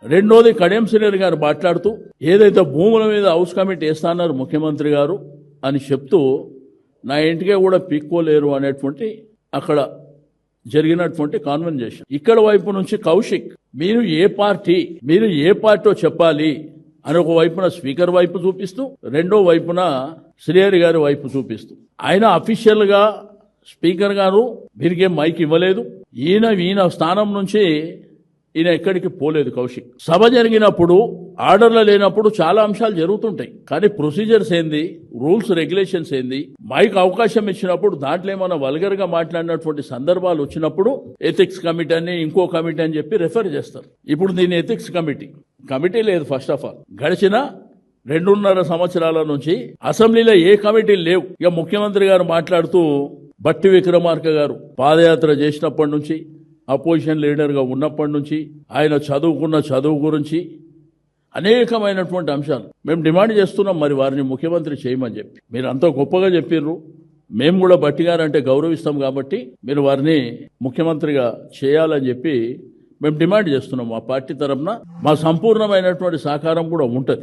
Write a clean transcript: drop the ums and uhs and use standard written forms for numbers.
రెండోది కడియం శ్రీహరి గారు మాట్లాడుతూ ఏదైతే భూముల మీద హౌస్ కమిటీ వేస్తాన్నారు ముఖ్యమంత్రి గారు అని చెప్తూ నా ఇంటికే కూడా పీక్కోలేరు అనేటువంటి అక్కడ జరిగినటువంటి కాన్వర్జేషన్. ఇక్కడ వైపు నుంచి కౌశిక్ మీరు ఏ పార్టీ చెప్పాలి అని ఒక వైపున స్పీకర్ వైపు చూపిస్తూ రెండో వైపున శ్రీహరి గారి వైపు చూపిస్తూ ఆయన అఫీషియల్ గా స్పీకర్ గారు వీరికేం మైక్ ఇవ్వలేదు. ఈయన స్థానం నుంచి ఈయన ఎక్కడికి పోలేదు. కౌశిక్ సభ జరిగినప్పుడు ఆర్డర్లు లేనప్పుడు చాలా అంశాలు జరుగుతుంటాయి, కానీ ప్రొసీజర్స్ ఏంది, రూల్స్ రెగ్యులేషన్స్ ఏంది, మైక్ అవకాశం ఇచ్చినప్పుడు దాంట్లో ఏమైనా వల్గర్ గా మాట్లాడినటువంటి సందర్భాలు వచ్చినప్పుడు ఎథిక్స్ కమిటీ అని ఇంకో కమిటీ అని చెప్పి రెఫర్ చేస్తారు. ఇప్పుడు దీని ఎథిక్స్ కమిటీ లేదు. ఫస్ట్ ఆఫ్ ఆల్ గడిచిన 2.5 సంవత్సరాల నుంచి అసెంబ్లీలో ఏ కమిటీలు లేవు. ఇక ముఖ్యమంత్రి గారు మాట్లాడుతూ బట్టి విక్రమార్క గారు పాదయాత్ర చేసినప్పటి నుంచి అపోజిషన్ లీడర్గా ఉన్నప్పటి నుంచి ఆయన చదువుకున్న చదువు గురించి అనేకమైనటువంటి అంశాలు మేము డిమాండ్ చేస్తున్నాం. మరి వారిని ముఖ్యమంత్రి చేయమని చెప్పి మీరు అంత గొప్పగా చెప్పిర్రు, మేము కూడా బట్టి గారు అంటే గౌరవిస్తాం కాబట్టి మీరు వారిని ముఖ్యమంత్రిగా చేయాలని చెప్పి మేము డిమాండ్ చేస్తున్నాం. మా పార్టీ తరఫున మా సంపూర్ణమైనటువంటి సహకారం కూడా ఉంటుంది.